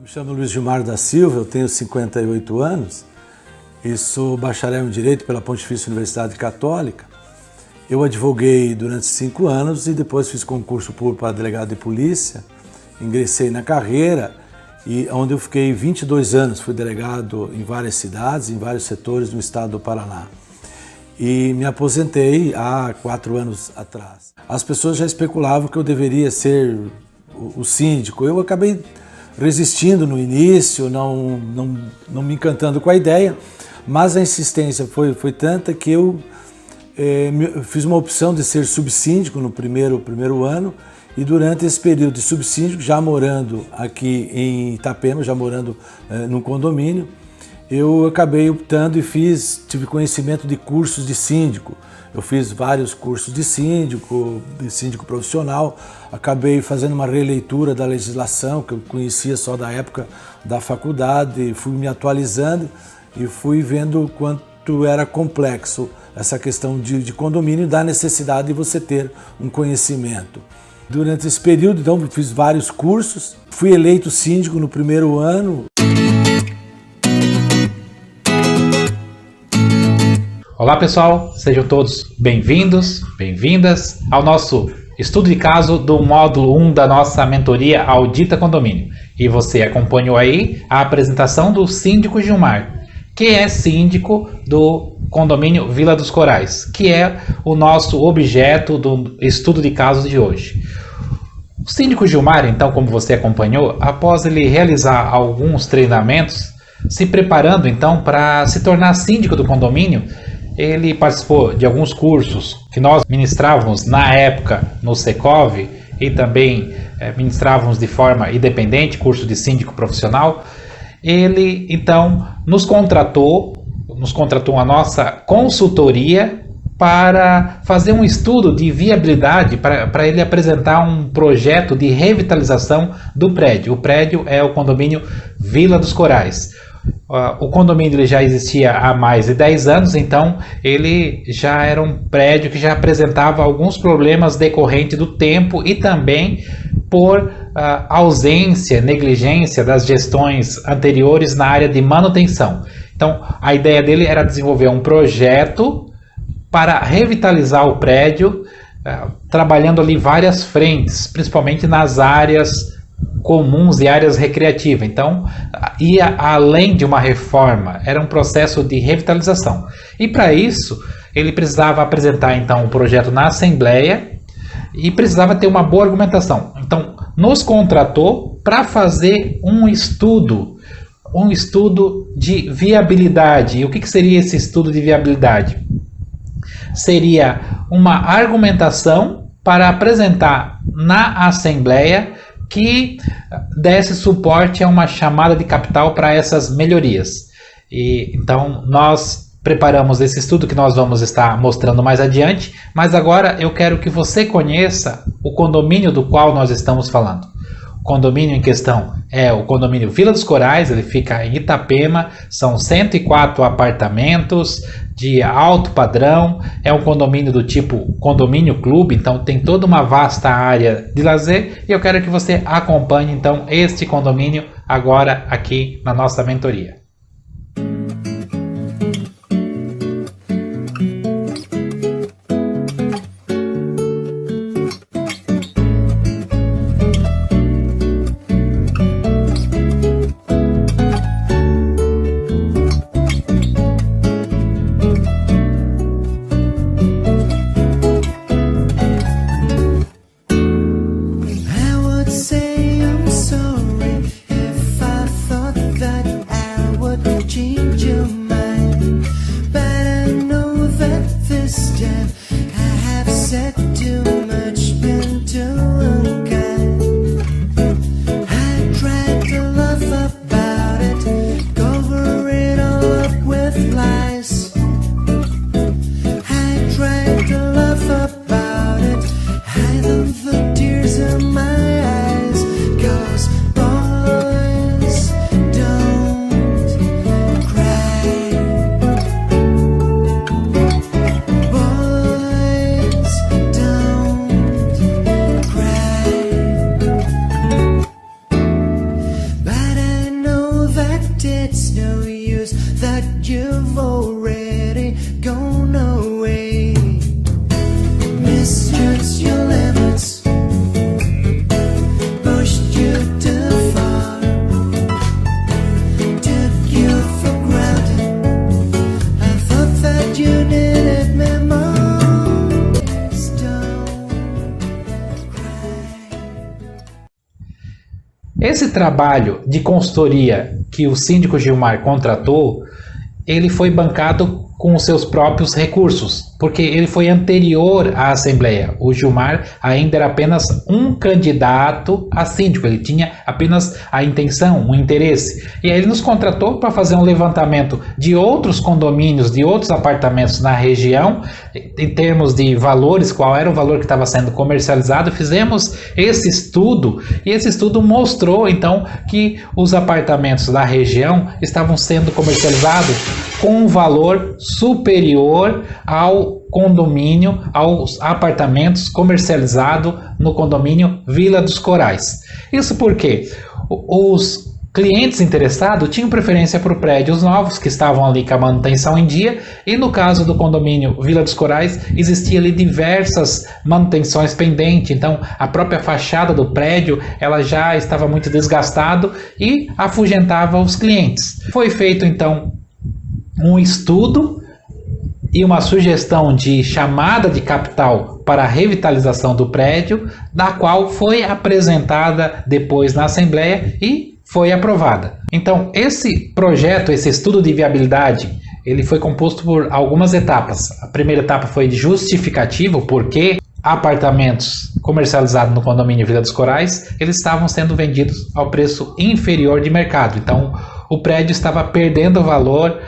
Me chamo Luiz Gilmar da Silva, eu tenho 58 anos e sou bacharel em Direito pela Pontifícia Universidade Católica. Eu advoguei durante 5 anos e depois fiz concurso público para delegado de polícia, ingressei na carreira e onde eu fiquei 22 anos, fui delegado em várias cidades, em vários setores no estado do Paraná. E me aposentei há 4 anos atrás. As pessoas já especulavam que eu deveria ser o síndico. Eu acabei resistindo no início, não me encantando com a ideia, mas a insistência foi tanta que eu fiz uma opção de ser subsíndico no primeiro ano, e durante esse período de subsíndico, já morando aqui em Itapema, já morando num condomínio, eu acabei optando e tive conhecimento de cursos de síndico. Eu fiz vários cursos de síndico profissional, acabei fazendo uma releitura da legislação, que eu conhecia só da época da faculdade, fui me atualizando e fui vendo o quanto era complexo essa questão de condomínio, da necessidade de você ter um conhecimento. Durante esse período, então, fiz vários cursos, fui eleito síndico no primeiro ano. Olá pessoal, sejam todos bem-vindos, bem-vindas ao nosso estudo de caso do módulo 1 da nossa mentoria Audita Condomínio. E você acompanhou aí a apresentação do síndico Gilmar, que é síndico do condomínio Vila dos Corais, que é o nosso objeto do estudo de casos de hoje. O síndico Gilmar, então, como você acompanhou, após ele realizar alguns treinamentos, se preparando então para se tornar síndico do condomínio, ele participou de alguns cursos que nós ministrávamos na época no Secov e também ministrávamos de forma independente, curso de síndico profissional. Ele então nos contratou a nossa consultoria para fazer um estudo de viabilidade, para ele apresentar um projeto de revitalização do prédio. O prédio é o condomínio Vila dos Corais. O condomínio ele já existia há mais de 10 anos, então ele já era um prédio que já apresentava alguns problemas decorrentes do tempo e também por ausência, negligência das gestões anteriores na área de manutenção. Então a ideia dele era desenvolver um projeto para revitalizar o prédio, trabalhando ali várias frentes, principalmente nas áreas comuns e áreas recreativas. Então ia além de uma reforma, era um processo de revitalização. E para isso ele precisava apresentar então o projeto na Assembleia e precisava ter uma boa argumentação. Então nos contratou para fazer um estudo de viabilidade. E o que seria esse estudo de viabilidade? Seria uma argumentação para apresentar na Assembleia que desse suporte a uma chamada de capital para essas melhorias. E então nós preparamos esse estudo que nós vamos estar mostrando mais adiante, mas agora eu quero que você conheça o condomínio do qual nós estamos falando. O condomínio em questão é o condomínio Vila dos Corais, ele fica em Itapema, são 104 apartamentos de alto padrão, é um condomínio do tipo condomínio clube, então tem toda uma vasta área de lazer, e eu quero que você acompanhe então este condomínio agora aqui na nossa mentoria. Say I'm sorry if I thought that I it's no use that you've already gone away. Misjudged your limits, pushed you too far, took you for granted. I thought that you needed me more. Don't cry. Esse trabalho de consultoria que o síndico Gilmar contratou, ele foi bancado com os seus próprios recursos, porque ele foi anterior à Assembleia. O Gilmar ainda era apenas um candidato a síndico, ele tinha apenas a intenção, o interesse. E aí ele nos contratou para fazer um levantamento de outros condomínios, de outros apartamentos na região, em termos de valores, qual era o valor que estava sendo comercializado. Fizemos esse estudo, e esse estudo mostrou então que os apartamentos da região estavam sendo comercializados com um valor superior ao condomínio, aos apartamentos comercializados no condomínio Vila dos Corais. Isso porque os clientes interessados tinham preferência por prédios novos que estavam ali com a manutenção em dia, e no caso do condomínio Vila dos Corais existia ali diversas manutenções pendentes. Então a própria fachada do prédio ela já estava muito desgastada e afugentava os clientes. Foi feito então um estudo e uma sugestão de chamada de capital para a revitalização do prédio, da qual foi apresentada depois na Assembleia e foi aprovada. Então, esse projeto, esse estudo de viabilidade, ele foi composto por algumas etapas. A primeira etapa foi de justificativa, porque apartamentos comercializados no condomínio Vila dos Corais, eles estavam sendo vendidos ao preço inferior de mercado. Então, o prédio estava perdendo valor,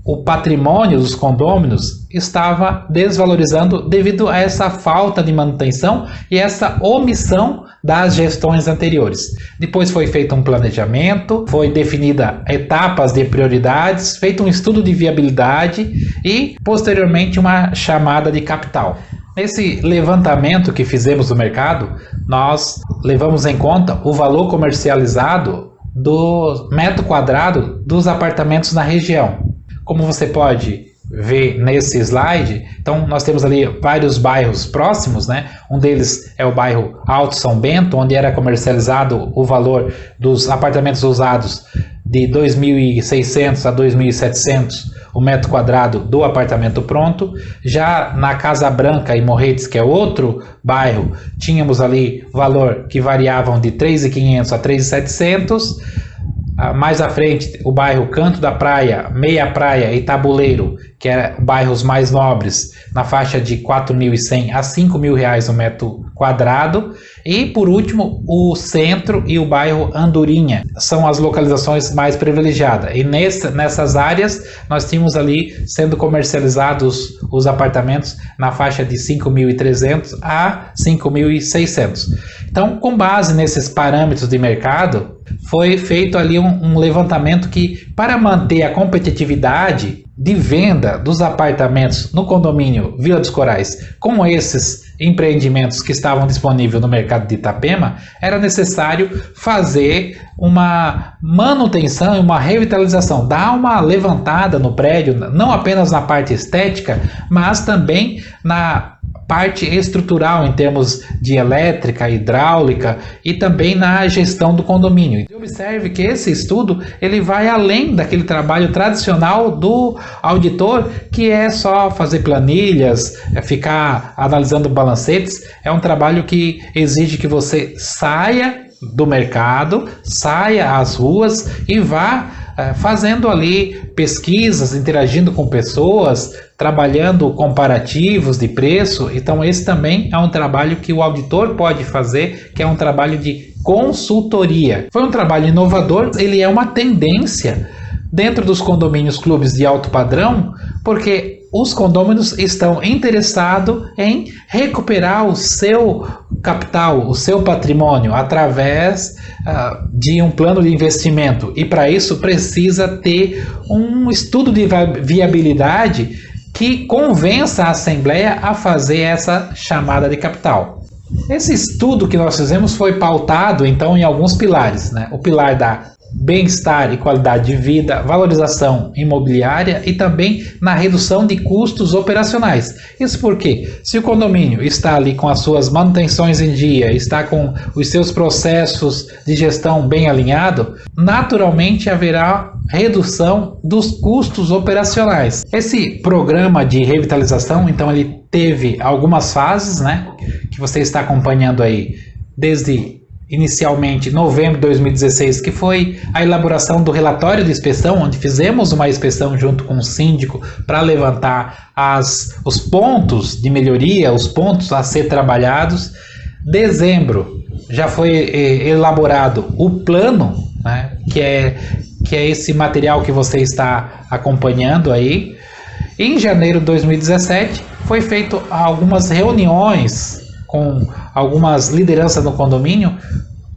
o patrimônio dos condôminos estava desvalorizando devido a essa falta de manutenção e essa omissão das gestões anteriores. Depois foi feito um planejamento, foi definida etapas de prioridades, feito um estudo de viabilidade e, posteriormente, uma chamada de capital. Nesse levantamento que fizemos do mercado, nós levamos em conta o valor comercializado do metro quadrado dos apartamentos na região. Como você pode ver nesse slide, então nós temos ali vários bairros próximos, né? Um deles é o bairro Alto São Bento, onde era comercializado o valor dos apartamentos usados de 2.600 a 2.700 o metro quadrado do apartamento pronto. Já na Casa Branca e Morretes, que é outro bairro, tínhamos ali valor que variavam de 3.500 a 3.700. Mais à frente, o bairro Canto da Praia, Meia Praia e Tabuleiro, que eram bairros mais nobres, na faixa de R$ 4.100 a R$ 5.000 o metro quadrado. E, por último, o centro e o bairro Andorinha são as localizações mais privilegiadas. E nessas áreas, nós tínhamos ali sendo comercializados os apartamentos na faixa de 5.300 a 5.600. Então, com base nesses parâmetros de mercado, foi feito ali um levantamento que, para manter a competitividade de venda dos apartamentos no condomínio Vila dos Corais com esses empreendimentos que estavam disponíveis no mercado de Itapema, era necessário fazer uma manutenção e uma revitalização, dar uma levantada no prédio, não apenas na parte estética, mas também na parte estrutural em termos de elétrica, hidráulica e também na gestão do condomínio. E observe que esse estudo ele vai além daquele trabalho tradicional do auditor, que é só fazer planilhas, ficar analisando balancetes. É um trabalho que exige que você saia do mercado, saia às ruas e vá fazendo ali pesquisas, interagindo com pessoas, trabalhando comparativos de preço. Então esse também é um trabalho que o auditor pode fazer, que é um trabalho de consultoria. Foi um trabalho inovador, ele é uma tendência dentro dos condomínios clubes de alto padrão, porque os condôminos estão interessados em recuperar o seu capital, o seu patrimônio, através de um plano de investimento. E para isso precisa ter um estudo de viabilidade que convença a Assembleia a fazer essa chamada de capital. Esse estudo que nós fizemos foi pautado então em alguns pilares, né? O pilar da bem-estar e qualidade de vida, valorização imobiliária e também na redução de custos operacionais. Isso porque, se o condomínio está ali com as suas manutenções em dia, está com os seus processos de gestão bem alinhado, naturalmente haverá redução dos custos operacionais. Esse programa de revitalização, então, ele teve algumas fases, né, que você está acompanhando aí desde inicialmente novembro de 2016, que foi a elaboração do relatório de inspeção, onde fizemos uma inspeção junto com o síndico para levantar os pontos de melhoria, os pontos a ser trabalhados. Dezembro já foi elaborado o plano, né, que é esse material que você está acompanhando aí. Em janeiro de 2017 foi feito algumas reuniões com algumas lideranças no condomínio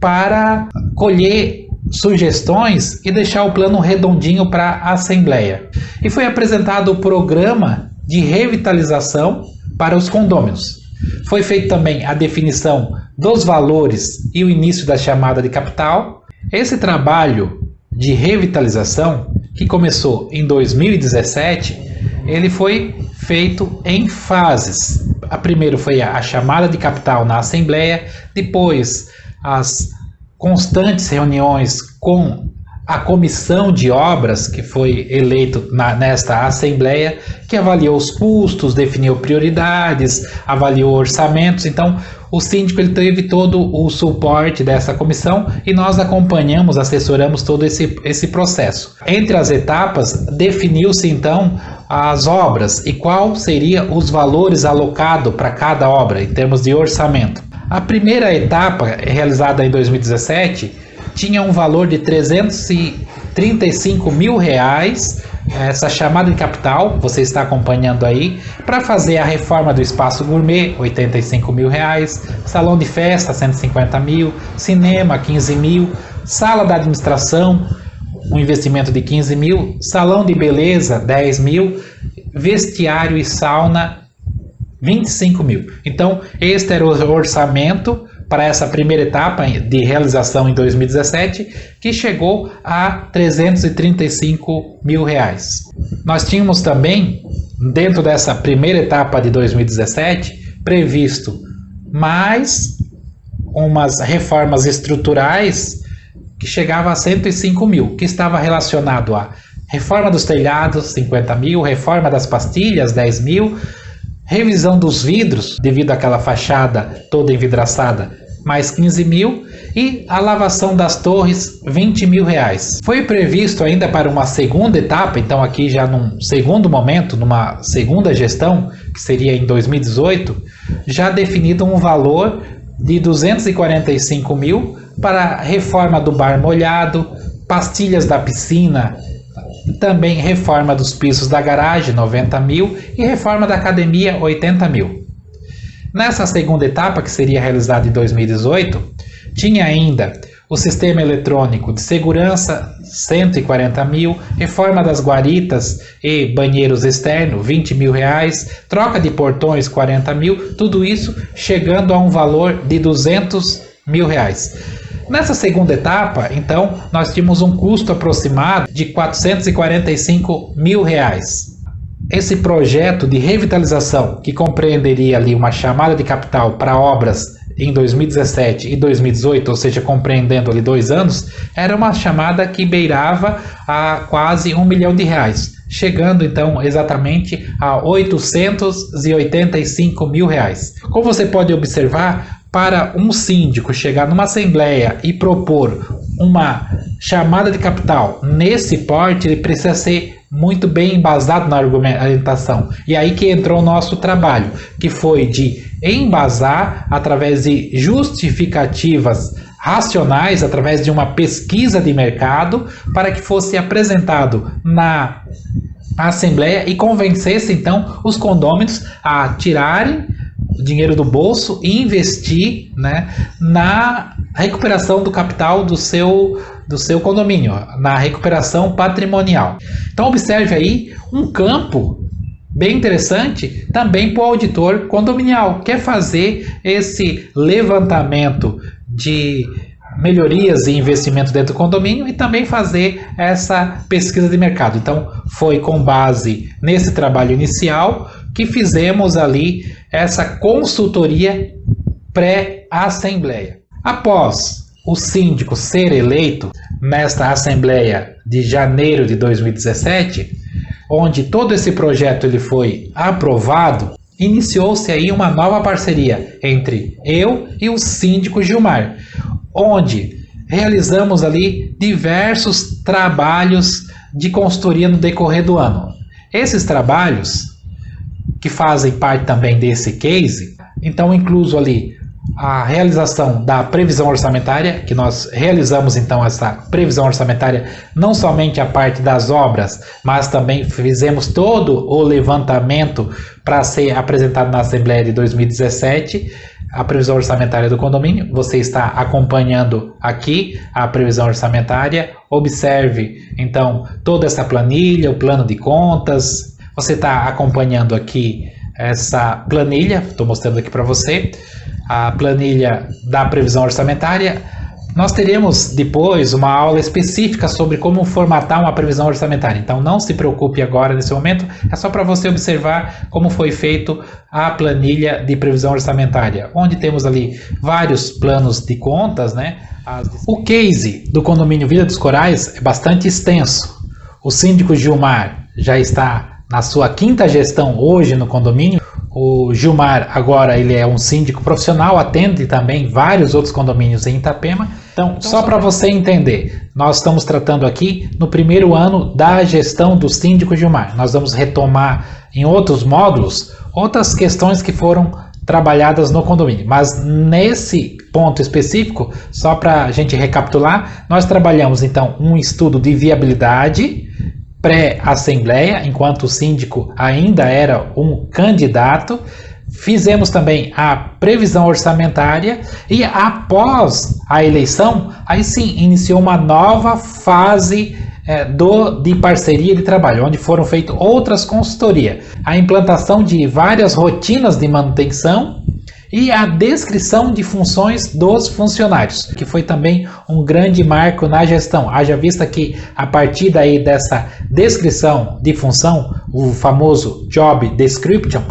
para colher sugestões e deixar o plano redondinho para a Assembleia. E foi apresentado o programa de revitalização para os condôminos. Foi feita também a definição dos valores e o início da chamada de capital. Esse trabalho de revitalização, que começou em 2017, ele foi feito em fases. A primeira foi a chamada de capital na Assembleia, depois as constantes reuniões com a comissão de obras, que foi eleito nesta Assembleia, que avaliou os custos, definiu prioridades, avaliou orçamentos. Então, o síndico ele teve todo o suporte dessa comissão e nós acompanhamos, assessoramos todo esse processo. Entre as etapas, definiu-se então as obras e qual seria os valores alocados para cada obra em termos de orçamento. A primeira etapa, realizada em 2017, tinha um valor de R$335 mil, essa chamada de capital, você está acompanhando aí, para fazer a reforma do espaço gourmet, R$85 mil, salão de festa, R$150 mil, cinema, R$15 mil, sala da administração, um investimento de R$15 mil, salão de beleza, R$10 mil, vestiário e sauna, R$25 mil. Então, este era o orçamento para essa primeira etapa de realização em 2017, que chegou a R$335 mil. Nós tínhamos também, dentro dessa primeira etapa de 2017, previsto mais umas reformas estruturais que chegavam a R$105 mil, que estava relacionado a reforma dos telhados, R$50 mil, reforma das pastilhas, R$10 mil, revisão dos vidros, devido àquela fachada toda envidraçada, mais R$15 mil, e a lavação das torres, R$20 mil. Foi previsto ainda para uma segunda etapa, então aqui já num segundo momento, numa segunda gestão, que seria em 2018, já definido um valor de R$245 mil para a reforma do bar molhado, pastilhas da piscina, também reforma dos pisos da garagem, R$90 mil, e reforma da academia, R$80 mil. Nessa segunda etapa, que seria realizada em 2018, tinha ainda o sistema eletrônico de segurança, R$140 mil, reforma das guaritas e banheiros externos, R$20 mil, troca de portões, R$40 mil, tudo isso chegando a um valor de R$200 mil. Nessa segunda etapa, então, nós tínhamos um custo aproximado de R$445 mil. Esse projeto de revitalização, que compreenderia ali uma chamada de capital para obras em 2017 e 2018, ou seja, compreendendo ali 2 anos, era uma chamada que beirava a quase R$1 milhão, chegando então exatamente a R$885 mil. Como você pode observar, para um síndico chegar numa assembleia e propor uma chamada de capital nesse porte, ele precisa ser muito bem embasado na argumentação. E aí que entrou o nosso trabalho, que foi de embasar através de justificativas racionais, através de uma pesquisa de mercado, para que fosse apresentado na assembleia e convencesse então os condôminos a tirarem dinheiro do bolso e investir, né, na recuperação do capital do seu condomínio, na recuperação patrimonial. Então observe aí um campo bem interessante também para o auditor condominial, quer fazer esse levantamento melhorias e investimento dentro do condomínio e também fazer essa pesquisa de mercado. Então, foi com base nesse trabalho inicial que fizemos ali essa consultoria pré-assembleia. Após o síndico ser eleito nesta assembleia de janeiro de 2017, onde todo esse projeto ele foi aprovado, iniciou-se aí uma nova parceria entre eu e o síndico Gilmar, onde realizamos ali diversos trabalhos de consultoria no decorrer do ano. Esses trabalhos, que fazem parte também desse case, então incluso ali a realização da previsão orçamentária, que nós realizamos então essa previsão orçamentária, não somente a parte das obras, mas também fizemos todo o levantamento para ser apresentado na Assembleia de 2017, a previsão orçamentária do condomínio. Você está acompanhando aqui a previsão orçamentária, observe então toda essa planilha, o plano de contas, você está acompanhando aqui essa planilha, estou mostrando aqui para você, a planilha da previsão orçamentária. Nós teremos depois uma aula específica sobre como formatar uma previsão orçamentária, então não se preocupe agora nesse momento, é só para você observar como foi feito a planilha de previsão orçamentária, onde temos ali vários planos de contas, né? O case do condomínio Vila dos Corais é bastante extenso. O síndico Gilmar já está na sua 5ª gestão hoje no condomínio. O Gilmar agora ele é um síndico profissional, atende também vários outros condomínios em Itapema. Então só para você entender, nós estamos tratando aqui no primeiro ano da gestão do síndico Gilmar. Nós vamos retomar em outros módulos outras questões que foram trabalhadas no condomínio. Mas nesse ponto específico, só para a gente recapitular, nós trabalhamos então um estudo de viabilidade pré-assembleia, enquanto o síndico ainda era um candidato. Fizemos também a previsão orçamentária e após a eleição, aí sim, iniciou uma nova fase de parceria de trabalho, onde foram feitas outras consultorias, a implantação de várias rotinas de manutenção e a descrição de funções dos funcionários, que foi também um grande marco na gestão. Haja vista que a partir daí dessa descrição de função, o famoso Job Description,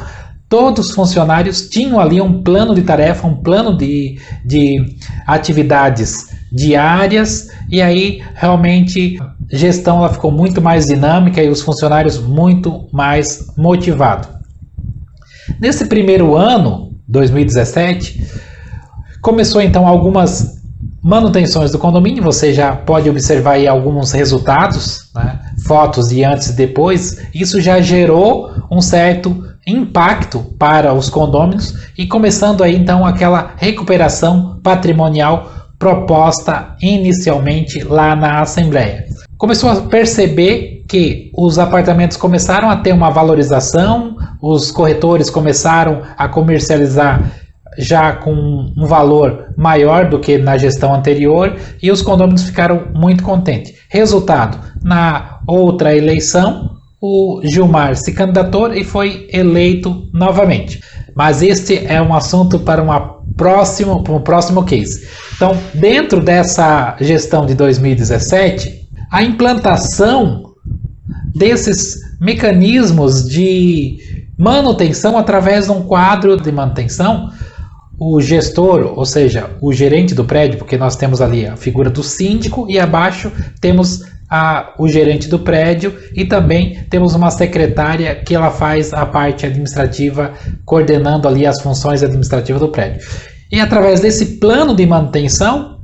todos os funcionários tinham ali um plano de tarefa, um plano de atividades diárias, e aí realmente a gestão ela ficou muito mais dinâmica e os funcionários muito mais motivados. Nesse primeiro ano, 2017, começou então algumas manutenções do condomínio. Você já pode observar aí alguns resultados, né? Fotos de antes e depois. Isso já gerou um certo impacto para os condôminos e começando aí então aquela recuperação patrimonial proposta inicialmente lá na Assembleia. Começou a perceber que os apartamentos começaram a ter uma valorização, os corretores começaram a comercializar já com um valor maior do que na gestão anterior e os condôminos ficaram muito contentes. Resultado, na outra eleição, o Gilmar se candidatou e foi eleito novamente. Mas este é um assunto para um próximo case. Então, dentro dessa gestão de 2017, a implantação desses mecanismos de manutenção através de um quadro de manutenção, o gestor, ou seja, o gerente do prédio, porque nós temos ali a figura do síndico e abaixo temos o gerente do prédio e também temos uma secretária que ela faz a parte administrativa, coordenando ali as funções administrativas do prédio. E através desse plano de manutenção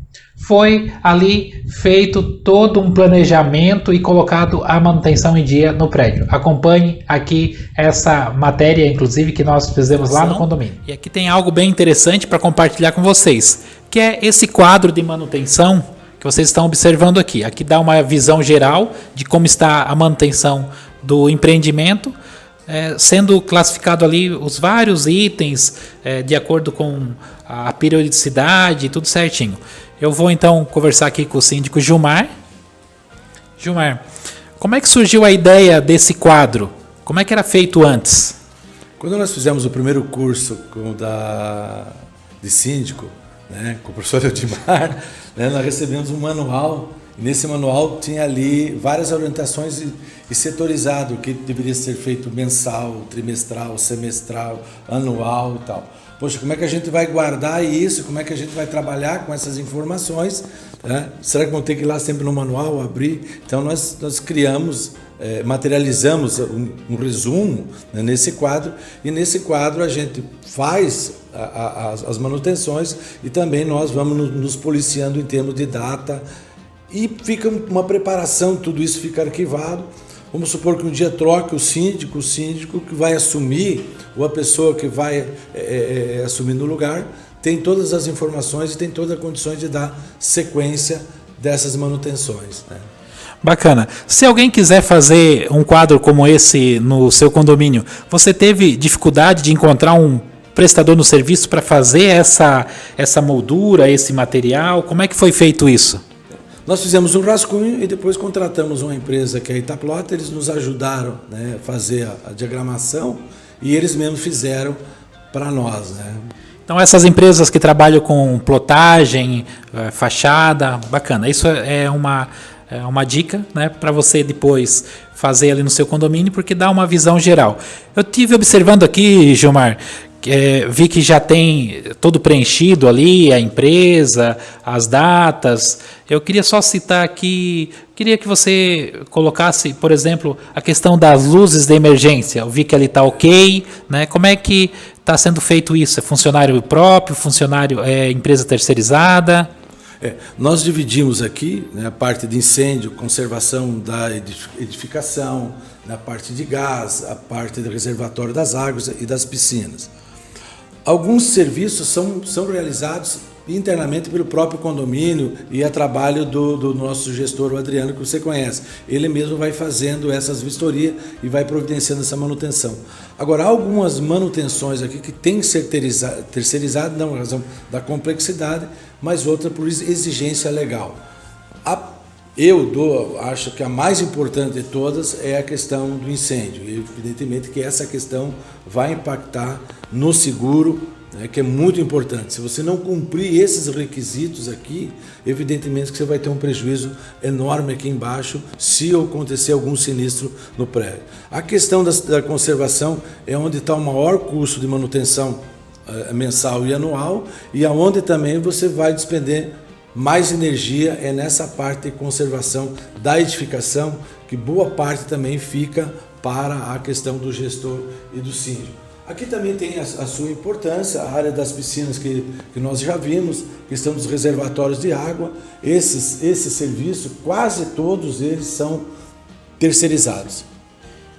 foi ali feito todo um planejamento e colocado a manutenção em dia no prédio. Acompanhe aqui essa matéria, inclusive, que nós fizemos lá no condomínio. E aqui tem algo bem interessante para compartilhar com vocês, que é esse quadro de manutenção que vocês estão observando aqui. Aqui dá uma visão geral de como está a manutenção do empreendimento, sendo classificado ali os vários itens de acordo com a periodicidade, tudo certinho. Eu vou então conversar aqui com o síndico Gilmar. Gilmar, como é que surgiu a ideia desse quadro? Como é que era feito antes? Quando nós fizemos o primeiro curso de síndico, né, com o professor Eudimar, né, nós recebemos um manual. Nesse manual tinha ali várias orientações e setorizado, o que deveria ser feito mensal, trimestral, semestral, anual e tal. Poxa, como é que a gente vai guardar isso? Como é que a gente vai trabalhar com essas informações? Né? Será que vão ter que ir lá sempre no manual, abrir? Então nós criamos, materializamos um resumo, né, nesse quadro, e nesse quadro a gente faz as manutenções e também nós vamos nos policiando em termos de data, e fica uma preparação, tudo isso fica arquivado. Vamos supor que um dia troque o síndico que vai assumir, ou a pessoa que vai assumir no lugar, tem todas as informações e tem todas as condições de dar sequência dessas manutenções, né? Bacana. Se alguém quiser fazer um quadro como esse no seu condomínio, você teve dificuldade de encontrar um prestador no serviço para fazer essa moldura, esse material? Como é que foi feito isso? Nós fizemos um rascunho e depois contratamos uma empresa que é a Itaplota, eles nos ajudaram, né, a fazer a diagramação e eles mesmos fizeram para nós, né? Então essas empresas que trabalham com plotagem, fachada, bacana. Isso é uma dica, né, para você depois fazer ali no seu condomínio, porque dá uma visão geral. Eu tive observando aqui, Gilmar, vi que já tem todo preenchido ali, a empresa, as datas. Eu queria só citar aqui, queria que você colocasse, por exemplo, a questão das luzes de emergência. Eu vi que ali está ok, né? Como é que está sendo feito isso? É funcionário próprio, empresa terceirizada? Nós dividimos aqui, né, a parte de incêndio, conservação da edificação, na parte de gás, a parte do reservatório das águas e das piscinas. Alguns serviços são realizados internamente pelo próprio condomínio e a trabalho do nosso gestor, o Adriano, que você conhece. Ele mesmo vai fazendo essas vistorias e vai providenciando essa manutenção. Agora, há algumas manutenções aqui que tem que ser terceirizadas, não por razão da complexidade, mas outra por exigência legal. Acho que a mais importante de todas é a questão do incêndio. E evidentemente que essa questão vai impactar no seguro, né, que é muito importante. Se você não cumprir esses requisitos aqui, evidentemente que você vai ter um prejuízo enorme aqui embaixo se acontecer algum sinistro no prédio. A questão da conservação é onde está o maior custo de manutenção mensal e anual, e aonde também você vai despender mais energia é nessa parte de conservação da edificação, que boa parte também fica para a questão do gestor e do síndico. Aqui também tem a sua importância, a área das piscinas que nós já vimos, questão dos reservatórios de água. Esse serviço, quase todos eles são terceirizados.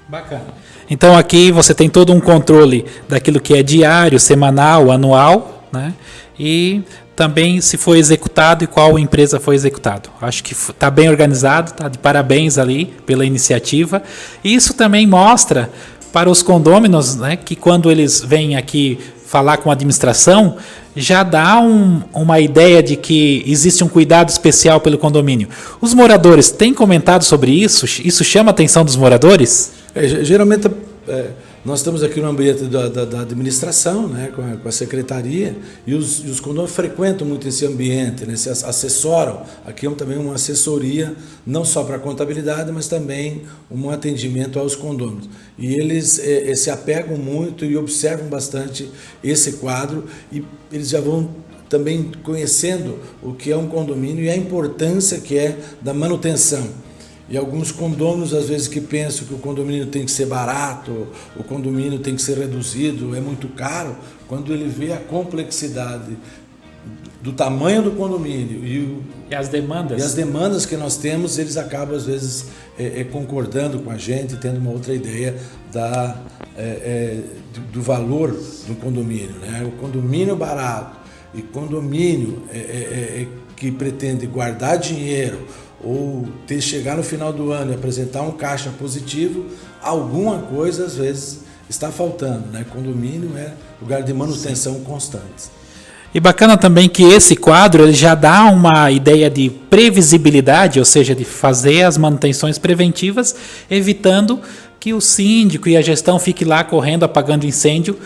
Bacana. Então aqui você tem todo um controle daquilo que é diário, semanal, anual, né? E também se foi executado e qual empresa foi executado. Acho que está bem organizado, está de parabéns ali pela iniciativa. E isso também mostra para os condôminos, né, que quando eles vêm aqui falar com a administração, já dá uma ideia de que existe um cuidado especial pelo condomínio. Os moradores têm comentado sobre isso? Isso chama a atenção dos moradores? Geralmente nós estamos aqui no ambiente da administração, né, com a secretaria, e os condôminos frequentam muito esse ambiente, né, se assessoram. Aqui também uma assessoria, não só para a contabilidade, mas também um atendimento aos condôminos. E eles se apegam muito e observam bastante esse quadro, e eles já vão também conhecendo o que é um condomínio e a importância que é da manutenção. E alguns condôminos, às vezes, que pensam que o condomínio tem que ser barato, o condomínio tem que ser reduzido, é muito caro, quando ele vê a complexidade do tamanho do condomínio e as demandas que nós temos, eles acabam, às vezes, concordando com a gente, tendo uma outra ideia do valor do condomínio, né? O condomínio barato e condomínio que pretende guardar dinheiro ou chegar no final do ano e apresentar um caixa positivo, alguma coisa às vezes está faltando, né? Condomínio é lugar de manutenção constante. E bacana também que esse quadro ele já dá uma ideia de previsibilidade, ou seja, de fazer as manutenções preventivas, evitando que o síndico e a gestão fiquem lá correndo, apagando incêndio,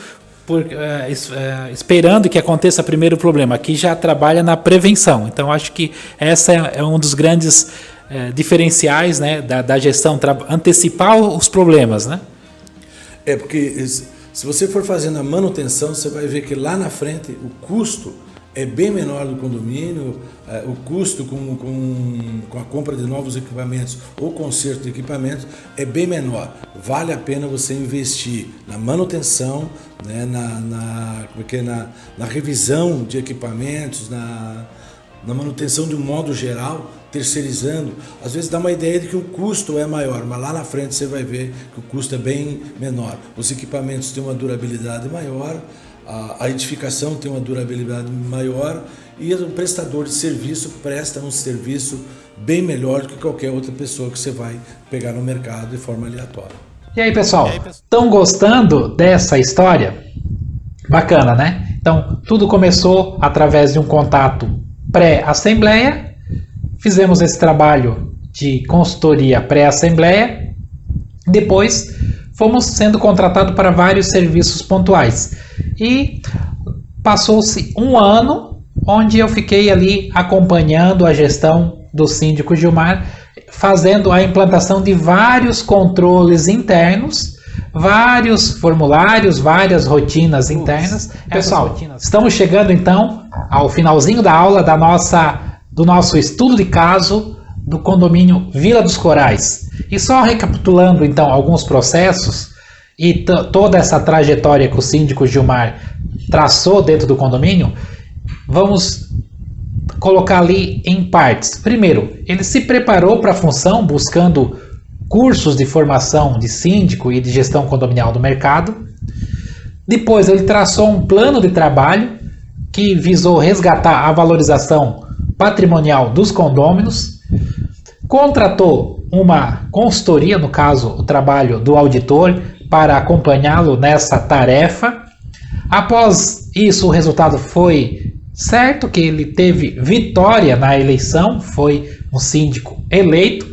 esperando que aconteça primeiro o problema. Aqui já trabalha na prevenção. Então, acho que essa é um dos grandes diferenciais, né, da gestão, antecipar os problemas, né? Porque se você for fazendo a manutenção, você vai ver que lá na frente o custo é bem menor do condomínio, o custo com a compra de novos equipamentos ou conserto de equipamentos é bem menor. Vale a pena você investir na manutenção, né, na revisão de equipamentos, na manutenção de um modo geral, terceirizando. Às vezes dá uma ideia de que o custo é maior, mas lá na frente você vai ver que o custo é bem menor. Os equipamentos têm uma durabilidade maior, a edificação tem uma durabilidade maior e o prestador de serviço presta um serviço bem melhor do que qualquer outra pessoa que você vai pegar no mercado de forma aleatória. E aí, pessoal, estão gostando dessa história? Bacana, né? Então, tudo começou através de um contato pré-assembleia. Fizemos esse trabalho de consultoria pré-assembleia. Depois, fomos sendo contratados para vários serviços pontuais. E passou-se um ano onde eu fiquei ali acompanhando a gestão do síndico Gilmar, fazendo a implantação de vários controles internos, vários formulários, várias rotinas internas. Pessoal, estamos chegando então ao finalzinho da aula do nosso estudo de caso do condomínio Vila dos Corais. E só recapitulando então alguns processos e toda essa trajetória que o síndico Gilmar traçou dentro do condomínio, vamos colocar ali em partes. Primeiro, ele se preparou para a função buscando cursos de formação de síndico e de gestão condominial do mercado. Depois ele traçou um plano de trabalho que visou resgatar a valorização patrimonial dos condôminos, contratou uma consultoria, no caso o trabalho do auditor, para acompanhá-lo nessa tarefa. Após isso, o resultado foi certo, que ele teve vitória na eleição, foi um síndico eleito,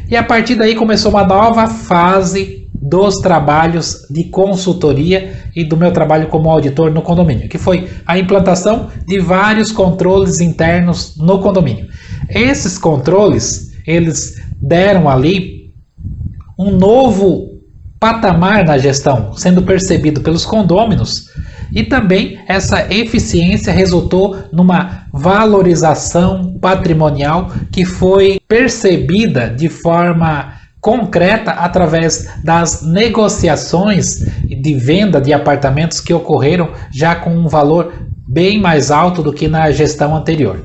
e a partir daí começou uma nova fase dos trabalhos de consultoria e do meu trabalho como auditor no condomínio, que foi a implantação de vários controles internos no condomínio. Esses controles, eles deram ali um novo patamar na gestão, sendo percebido pelos condôminos, e também essa eficiência resultou numa valorização patrimonial que foi percebida de forma concreta através das negociações de venda de apartamentos que ocorreram já com um valor bem mais alto do que na gestão anterior.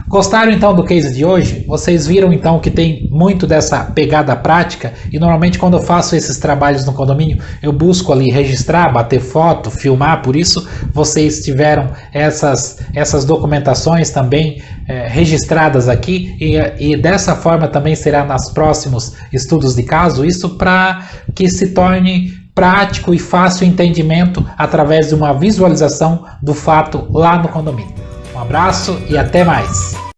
Gostaram então do case de hoje? Vocês viram então que tem muito dessa pegada prática, e normalmente quando eu faço esses trabalhos no condomínio eu busco ali registrar, bater foto, filmar, por isso vocês tiveram essas documentações também registradas aqui, e dessa forma também será nos próximos estudos de caso, isso para que se torne prático e fácil entendimento através de uma visualização do fato lá no condomínio. Um abraço e até mais!